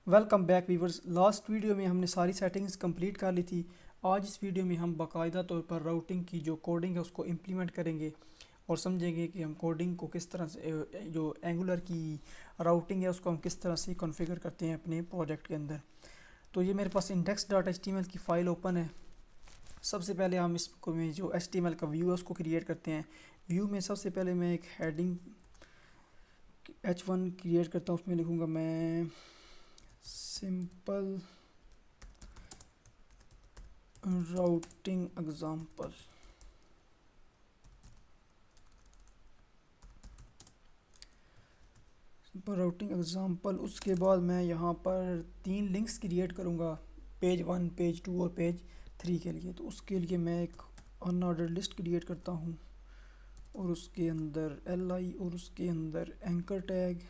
Welcome back viewers. Last video में हमने सारी सेटिंग्स कंप्लीट कर ली थी। आज इस वीडियो में हम बाकायदा तौर पर राउटिंग की जो कोडिंग है उसको इम्प्लीमेंट करेंगे और समझेंगे कि हम कोडिंग को किस तरह से जो एंगुलर की राउटिंग है उसको हम किस तरह से कॉन्फ़िगर करते हैं अपने प्रोजेक्ट के अंदर। तो ये मेरे पास index.html की फ़ाइल ओपन है। सबसे पहले हम इसको में जो HTML का व्यू है उसको क्रिएट करते हैं। व्यू में सबसे पहले मैं एक हेडिंग H1 क्रिएट करता हूँ। उसमें लिखूँगा मैं simple routing example. Simple routing example. उसके बाद मैं यहाँ पर 3 लिंक्स क्रिएट करूँगा, पेज 1, पेज 2 और पेज 3 के लिए। तो उसके लिए मैं एक अनऑर्डर्ड लिस्ट क्रिएट करता हूँ और उसके अंदर li और उसके अंदर एंकर टैग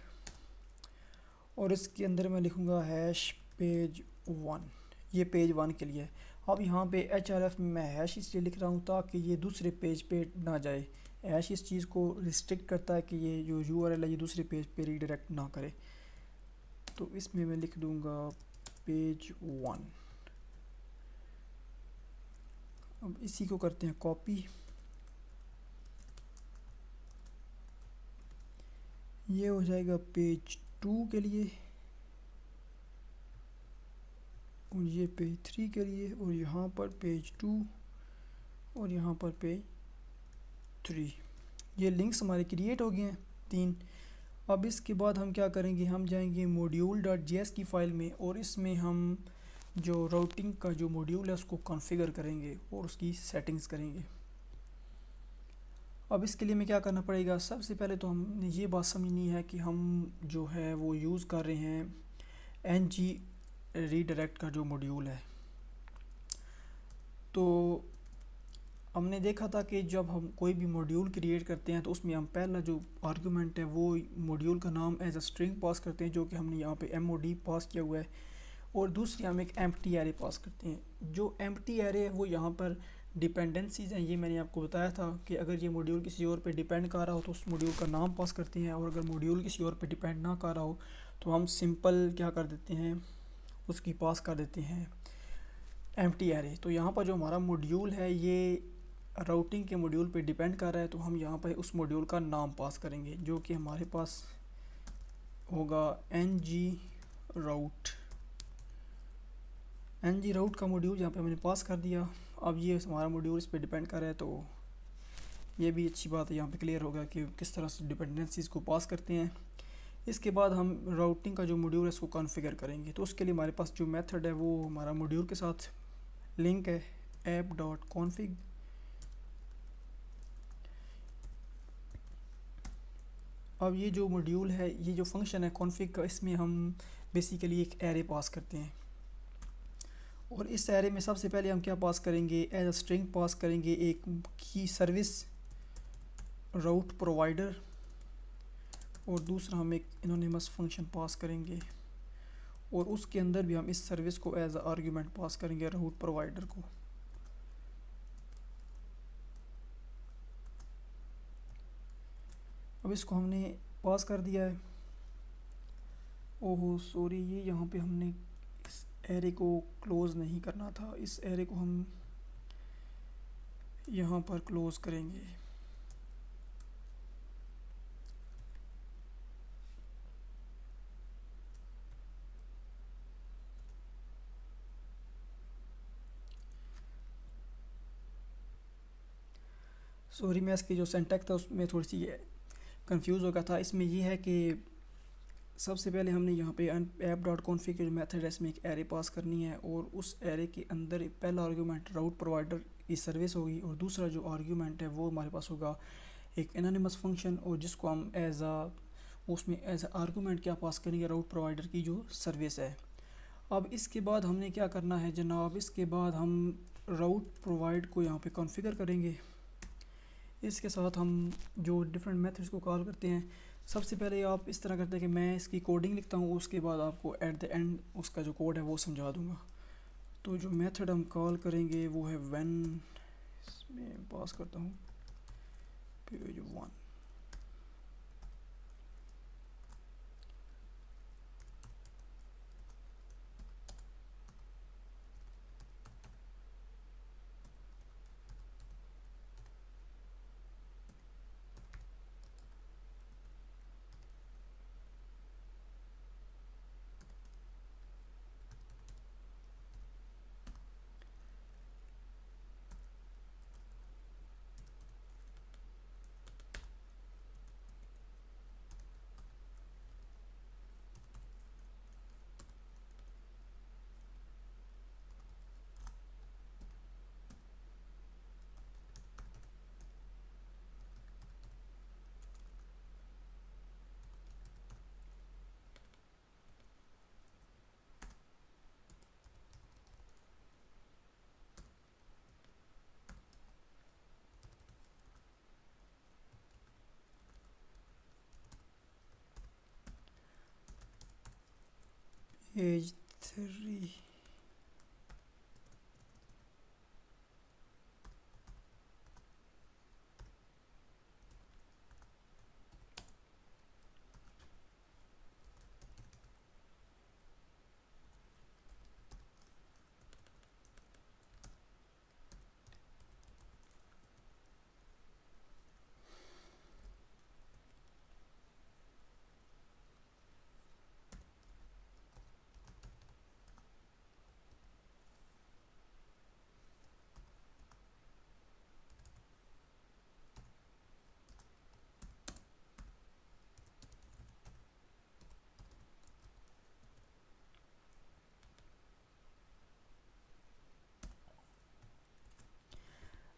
और इसके अंदर मैं लिखूँगा हैश पेज 1। ये पेज 1 के लिए। अब यहाँ पे href में मैं हैश इसलिए लिख रहा हूँ ताकि ये दूसरे पेज पे ना जाए। हैश इस चीज़ को रिस्ट्रिक्ट करता है कि ये जो URL है ये दूसरे पेज पे रीडायरेक्ट ना करे। तो इसमें मैं लिख दूँगा पेज 1। अब इसी को करते हैं कॉपी। ये हो जाएगा पेज 2 के लिए और ये पेज 3 के लिए और यहाँ पर पेज 2 और यहाँ पर पेज 3। ये लिंक्स हमारे क्रिएट हो गए हैं 3। अब इसके बाद हम क्या करेंगे, हम जाएंगे module.js की फ़ाइल में और इसमें हम जो राउटिंग का जो मॉड्यूल है उसको कॉन्फ़िगर करेंगे और उसकी सेटिंग्स करेंगे। अब इसके लिए हमें क्या करना पड़ेगा, सबसे पहले तो हमने ये बात समझनी है कि हम जो है वो यूज़ कर रहे हैं ng रीडायरेक्ट का जो मॉड्यूल है। तो हमने देखा था कि जब हम कोई भी मॉड्यूल क्रिएट करते हैं तो उसमें हम पहला जो आर्गुमेंट है वो मॉड्यूल का नाम एज अ स्ट्रिंग पास करते हैं, जो कि हमने यहाँ पे mod पास किया हुआ है। और दूसरी हम एक एम्प्टी एरे पास करते हैं। जो एम्प्टी एरे है वो यहाँ पर डिपेंडेंसीज हैं। ये मैंने आपको बताया था कि अगर ये मॉड्यूल किसी और पे डिपेंड कर रहा हो तो उस मॉड्यूल का नाम पास करते हैं, और अगर मॉड्यूल किसी और पे डिपेंड ना कर रहा हो तो हम सिंपल क्या कर देते हैं, उसकी पास कर देते हैं एम्प्टी एरे। तो यहाँ पर जो हमारा मॉड्यूल है ये राउटिंग के मॉड्यूल पे डिपेंड कर रहा है, तो हम यहाँ पर उस मॉड्यूल का नाम पास करेंगे जो कि हमारे पास होगा ng राउट का मॉड्यूल यहाँ पे मैंने पास कर दिया। अब ये हमारा मॉड्यूल इस पे डिपेंड कर रहा है, तो ये भी अच्छी बात है, यहाँ पे क्लियर होगा कि किस तरह से डिपेंडेंसीज को पास करते हैं। इसके बाद हम राउटिंग का जो मॉड्यूल है उसको कॉन्फ़िगर करेंगे। तो उसके लिए हमारे पास जो मेथड है वो हमारा मॉड्यूल के साथ लिंक है app.config। अब ये जो मॉड्यूल है, ये जो फंक्शन है कॉन्फ़िग का, इसमें हम बेसिकली एक एरे पास करते हैं। और इस एरे में सबसे पहले हम क्या पास करेंगे, एज अ स्ट्रिंग पास करेंगे एक की सर्विस राउट प्रोवाइडर, और दूसरा हम एक एनोनिमस फंक्शन पास करेंगे और उसके अंदर भी हम इस सर्विस को एज अ आर्गुमेंट पास करेंगे राउट प्रोवाइडर को। अब इसको हमने पास कर दिया है। ओहो सॉरी, ये यहाँ पे हमने इस एरे को क्लोज़ नहीं करना था। इस एरे को हम यहाँ पर क्लोज़ करेंगे। सॉरी, मैं इसकी जो सिंटैक्स था उसमें थोड़ी सी कंफ्यूज हो गया था। इसमें ये है कि सबसे पहले हमने यहाँ पे app.config जो मेथड है इसमें एक एरे पास करनी है, और उस एरे के अंदर पहला आर्गुमेंट राउट प्रोवाइडर की सर्विस होगी और दूसरा जो आर्गुमेंट है वो हमारे पास होगा एक एनोनिमस फंक्शन, और जिसको हम उसमें एज अ आर्गुमेंट क्या पास करेंगे, राउट प्रोवाइडर की जो सर्विस है। अब इसके बाद हमने क्या करना है जनाब, इसके बाद हम राउट प्रोवाइड को यहाँ पे कॉन्फ़िगर करेंगे। इसके साथ हम जो डिफरेंट मेथड्स को कॉल करते हैं, सबसे पहले आप इस तरह करते हैं कि मैं इसकी कोडिंग लिखता हूँ, उसके बाद आपको एट द एंड उसका जो कोड है वो समझा दूँगा। तो जो मेथड हम कॉल करेंगे वो है व्हेन। इसमें पास करता हूँ पेज 1। पेज 3।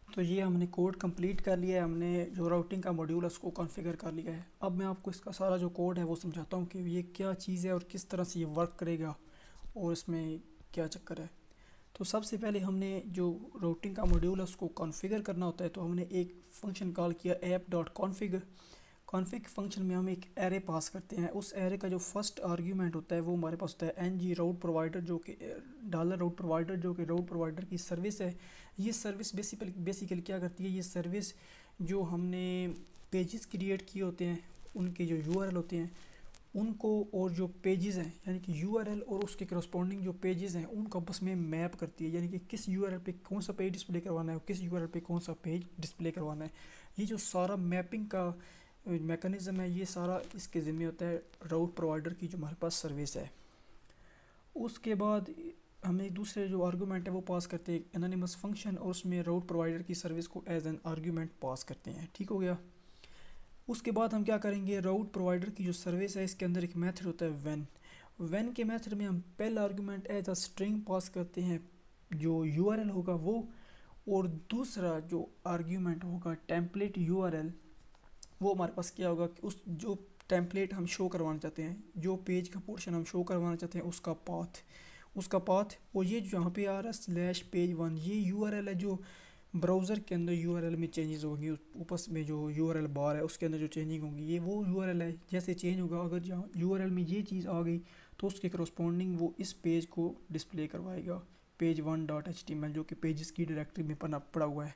तो ये हमने कोड कंप्लीट कर लिया है, हमने जो राउटिंग का मॉड्यूल है उसको कॉन्फ़िगर कर लिया है। अब मैं आपको इसका सारा जो कोड है वो समझाता हूँ कि ये क्या चीज़ है और किस तरह से ये वर्क करेगा और इसमें क्या चक्कर है। तो सबसे पहले हमने जो राउटिंग का मॉड्यूल है उसको कॉन्फ़िगर करना होता है, तो हमने एक फ़ंक्शन कॉल किया app.config। कॉन्फ़िग फंक्शन में हम एक एरे पास करते हैं। उस एरे का जो फर्स्ट आर्ग्यूमेंट होता है वो हमारे पास होता है ng राउट प्रोवाइडर, जो कि डॉलर राउट प्रोवाइडर, जो कि राउट प्रोवाइडर की सर्विस है। ये सर्विस बेसिकली क्या करती है, ये सर्विस जो हमने पेजेस क्रिएट किए होते हैं उनके जो यूआरएल होते हैं उनको, और जो पेजेस हैं यानी कि यूआरएल और उसके करस्पॉन्डिंग जो पेजेस हैं उनको आपस में मैप करती है, यानी कि किस यूआरएल पे कौन सा पेज डिस्प्ले करवाना है और किस यूआरएल पे कौन सा पेज डिस्प्ले करवाना है। ये जो सारा मैपिंग का मैकेनिज़्म है ये सारा इसके ज़िम्मे होता है राउट प्रोवाइडर की जो हमारे पास सर्विस है। उसके बाद हम एक दूसरे जो आर्गूमेंट है वो पास करते हैं एनोनिमस फंक्शन, और उसमें राउट प्रोवाइडर की सर्विस को एज एन आर्गूमेंट पास करते हैं। ठीक हो गया। उसके बाद हम क्या करेंगे, राउट प्रोवाइडर की जो सर्विस है इसके अंदर एक मेथड होता है व्हेन के मेथड में हम पहला argument as a string pass करते हैं जो यूआरएल होगा वो, और दूसरा जो आर्गूमेंट होगा टेम्पलेट यूआरएल, वो हमारे पास क्या होगा कि उस जो टेम्पलेट हम शो करवाना चाहते हैं, जो पेज का पोर्शन हम शो करवाना चाहते हैं उसका पाथ और ये जो यहाँ पे आ रहा है /page1, ये यूआरएल है जो ब्राउज़र के अंदर यूआरएल में चेंजेस होंगी। ऊपर में जो यूआरएल बार है उसके अंदर जो चेंजिंग होंगी ये वो यूआरएल है। जैसे चेंज होगा, अगर जहाँ यूआरएल में ये चीज़ आ गई तो उसके करस्पॉन्डिंग वो इस पेज को डिस्प्ले करवाएगा, page1.html, जो कि पेजेस की डायरेक्टरी में पड़ा हुआ है।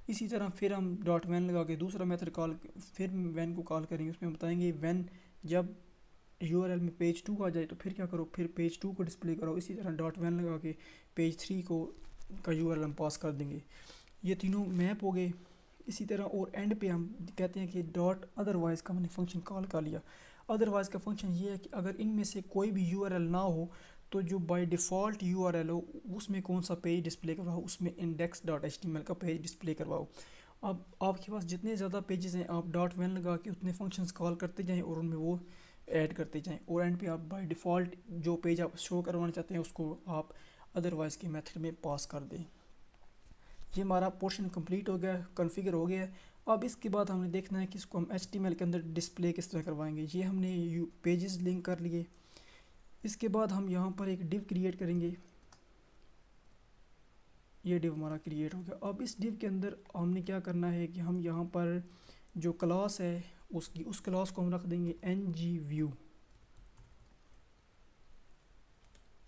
इसी तरह फिर हम डॉट वैन लगा के दूसरा मेथड कॉल, फिर वैन को कॉल करेंगे, उसमें हम बताएंगे वैन जब यूआरएल में पेज 2 आ जाए तो फिर क्या करो, फिर पेज 2 को डिस्प्ले करो। इसी तरह डॉट वैन लगा के पेज 3 को का यूआरएल हम पास कर देंगे। ये तीनों मैप हो गए। इसी तरह और एंड पे हम कहते हैं कि डॉट अदरवाइज़ का हमने फंक्शन कॉल कर लिया। अदरवाइज़ का फंक्शन ये है कि अगर इनमें से कोई भी यूआरएल ना हो तो जो बाय डिफ़ॉल्ट यूआरएल हो उसमें कौन सा पेज डिस्प्ले करवाओ, उसमें index.html का पेज डिस्प्ले करवाओ। अब आपके पास जितने ज़्यादा पेजेस हैं आप डॉट वैन लगा के उतने फंक्शंस कॉल करते जाएं और उनमें वो ऐड करते जाएं, और एंड पे आप बाय डिफ़ॉल्ट जो पेज आप शो करवाना चाहते हैं उसको आप अदरवाइज़ के मेथड में पास कर दें। ये हमारा पोर्शन कंप्लीट हो गया, कॉन्फ़िगर हो गया है। अब इसके बाद हमने देखना है कि इसको हम HTML के अंदर डिस्प्ले किस तरह करवाएंगे। ये हमने पेजेस लिंक कर लिए। इसके बाद हम यहाँ पर एक डिव क्रिएट करेंगे। ये डिव हमारा क्रिएट हो गया। अब इस डिव के अंदर हमने क्या करना है कि हम यहाँ पर जो क्लास है उस क्लास को हम रख देंगे ngView।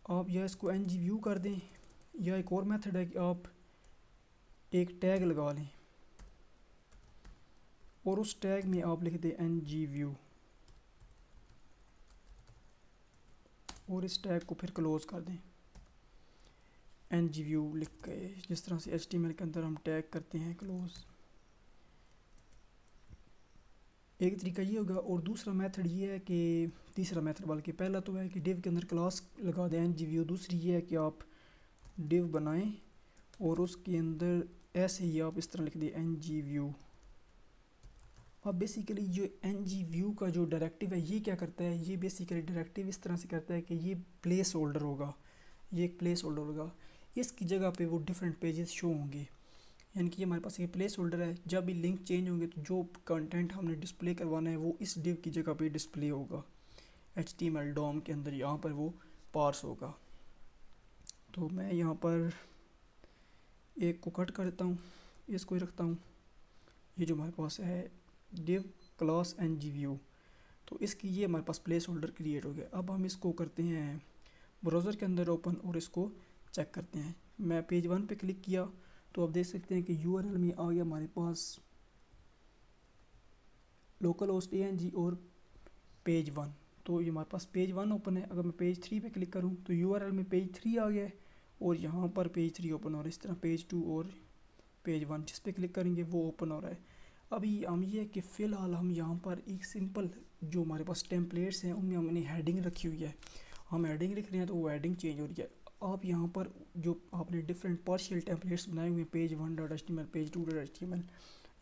आप या इसको ngView कर दें, या एक और मेथड है कि आप एक टैग लगा लें और उस टैग में आप लिख दें ngView, और इस टैग को फिर क्लोज़ कर दें। ngView लिख के जिस तरह से HTML के अंदर हम टैग करते हैं क्लोज़, एक तरीका ये होगा। और दूसरा मेथड ये है कि तीसरा मेथड, बल्कि पहला तो है कि डिव के अंदर क्लास लगा दें ngView, दूसरी ये है कि आप डिव बनाएं और उसके अंदर ऐसे ही आप इस तरह लिख दें ngView। अब बेसिकली जो ngView का जो डायरेक्टिव है ये क्या करता है, ये बेसिकली डायरेक्टिव इस तरह से करता है कि ये प्लेस होल्डर होगा, ये एक प्लेस होल्डर होगा, इसकी जगह पे वो डिफरेंट पेजेस शो होंगे। यानी कि हमारे पास ये प्लेस होल्डर है, जब भी लिंक चेंज होंगे तो जो कंटेंट हमने डिस्प्ले करवाना है वो इस डिव की जगह पे डिस्प्ले होगा HTML डॉम के अंदर, यहाँ पर वो पार्स होगा। तो मैं यहाँ पर एक को कट कर देता हूँ, इसको ही रखता हूँ। ये जो हमारे पास है डिव क्लास ngView, तो इसकी ये हमारे पास प्लेस होल्डर क्रिएट हो गया। अब हम इसको करते हैं ब्राउज़र के अंदर ओपन और इसको चेक करते हैं। मैं पेज 1 पे क्लिक किया तो आप देख सकते हैं कि यूआरएल में आ गया हमारे पास लोकल होस्ट ANG और पेज 1। तो ये हमारे पास पेज 1 ओपन है। अगर मैं पेज 3 पे क्लिक करूँ तो यूआरएल में पेज 3 आ गया है और यहाँ पर पेज 3 ओपन हो रहा है। इस तरह पेज 2 और पेज 1 जिस पे क्लिक करेंगे वो ओपन हो रहा है। अभी हम ये कि फ़िलहाल हम यहाँ पर एक सिंपल जो हमारे पास टेम्पलेट्स हैं उनमें हमने हेडिंग रखी हुई है, हम हेडिंग लिख रहे हैं तो वो हेडिंग चेंज हो रही है। आप यहाँ पर जो आपने डिफरेंट पार्शियल टेम्पलेट्स बनाए हुए हैं पेज 1.html पेज 2.html,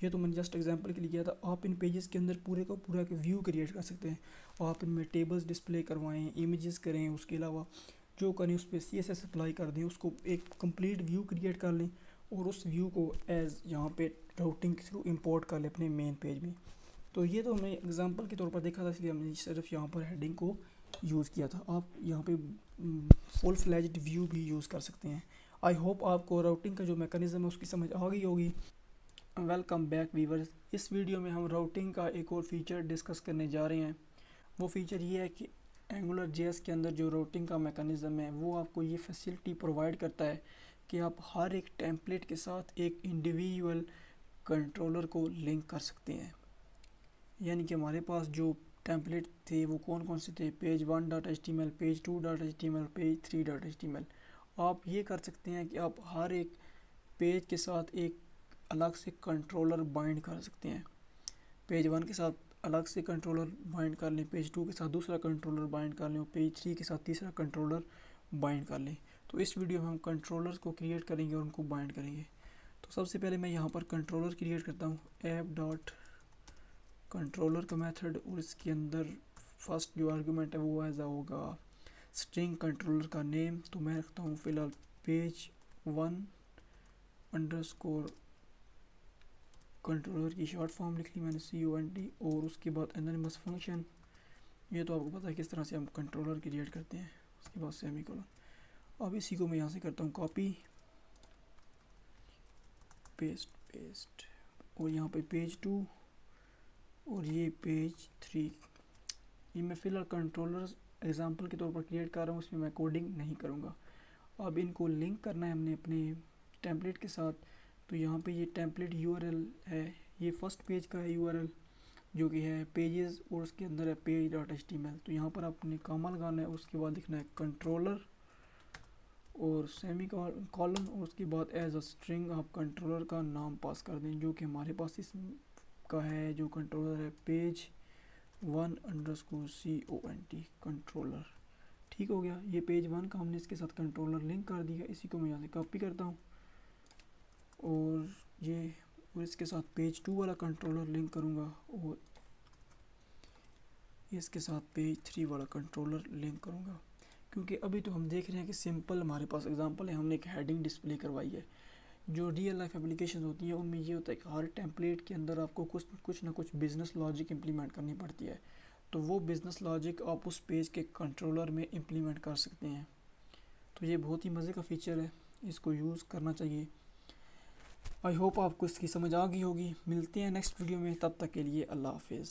ये तो मैंने जस्ट एग्जांपल के लिए किया था। आप इन पेजेस के अंदर पूरे का पूरा के व्यू क्रिएट कर सकते हैं। आप इनमें टेबल्स डिस्प्ले करवाएं, इमेजेस करें, उसके अलावा जो करें उस पर CSS अप्लाई कर दें, उसको एक कंप्लीट व्यू क्रिएट कर लें और उस व्यू को एज यहाँ पे राउटिंग के थ्रू इंपोर्ट कर लें अपने मेन पेज में। तो ये तो हमने एग्जांपल के तौर पर देखा था, इसलिए हमने सिर्फ यहाँ पर हेडिंग को यूज़ किया था। आप यहाँ पे फुल फ्लैज्ड व्यू भी यूज़ कर सकते हैं। आई होप आपको राउटिंग का जो मैकेनिज़्म है उसकी समझ आ गई होगी। Welcome back viewers. इस वीडियो में हम राउटिंग का एक और फीचर डिस्कस करने जा रहे हैं। वो फीचर ये है कि AngularJS के अंदर जो राउटिंग का मैकेनिज़्म है वो आपको ये फैसिलिटी प्रोवाइड करता है कि आप हर एक टेम्पलेट के साथ एक इंडिविजुअल कंट्रोलर को लिंक कर सकते हैं। यानी कि हमारे पास जो टेम्पलेट थे वो कौन कौन से थे, page 1.html, page 2.html, page 3.html। आप ये कर सकते हैं कि आप हर एक पेज के साथ एक अलग से कंट्रोलर बाइंड कर सकते हैं। पेज 1 के साथ अलग से कंट्रोलर बाइंड कर लें, पेज 2 के साथ दूसरा कंट्रोलर बाइंड कर लें और पेज 3 के साथ तीसरा कंट्रोलर बाइंड कर लें। तो इस वीडियो में हम कंट्रोलर्स को क्रिएट करेंगे और उनको बाइंड करेंगे। तो सबसे पहले मैं यहाँ पर कंट्रोलर क्रिएट करता हूँ, ऐप डॉट कंट्रोलर का मेथड, और इसके अंदर फर्स्ट जो आर्गूमेंट है वो ऐसा होगा स्ट्रिंग कंट्रोलर का नेम। तो मैं रखता हूँ फ़िलहाल पेज 1 अंडरस्कोर कंट्रोलर की शॉर्ट फॉर्म लिख ली मैंने CONT, और उसके बाद एनोनिमस फंक्शन। ये तो आपको पता है किस तरह से हम कंट्रोलर क्रिएट करते हैं। उसके बाद सेमीकोलन। अब इसी को मैं यहाँ से करता हूँ कॉपी पेस्ट और यहाँ पे पेज 2 और ये पेज 3। ये मैं फ़िलहाल कंट्रोलर एग्जांपल के तौर पर क्रिएट कर रहा हूँ, उसमें मैं कोडिंग नहीं करूँगा। अब इनको लिंक करना है हमने अपने टेम्पलेट के साथ। तो यहाँ पे ये टेम्पलेट URL है, ये फर्स्ट पेज का है URL जो कि है पेजेस, और उसके अंदर है page.html। तो यहाँ पर आपने कॉमा लगाना है, उसके बाद लिखना है कंट्रोलर और सेमीकोलन, और उसके बाद एज अ स्ट्रिंग आप कंट्रोलर का नाम पास कर दें जो कि हमारे पास इसका है, जो कंट्रोलर है पेज 1 अंडरस्कोर CONT कंट्रोलर। ठीक हो गया। ये पेज 1 का हमने इसके साथ कंट्रोलर लिंक कर दिया। इसी को मैं यहाँ से कॉपी करता हूँ और ये और इसके साथ पेज 2 वाला कंट्रोलर लिंक करूँगा और इसके साथ पेज 3 वाला कंट्रोलर लिंक करूँगा। क्योंकि अभी तो हम देख रहे हैं कि सिंपल हमारे पास एग्जांपल है, हमने एक हेडिंग डिस्प्ले करवाई है। जो रियल लाइफ एप्लीकेशन होती है उनमें ये होता है कि हर टेम्पलेट के अंदर आपको कुछ ना कुछ बिजनेस लॉजिक इम्प्लीमेंट करनी पड़ती है। तो वो बिजनेस लॉजिक आप उस पेज के कंट्रोलर में इम्प्लीमेंट कर सकते हैं। तो ये बहुत ही मज़े का फीचर है, इसको यूज़ करना चाहिए। आई होप आपको इसकी समझ आ गई होगी। मिलते हैं नेक्स्ट वीडियो में, तब तक के लिए अल्लाह हाफिज़।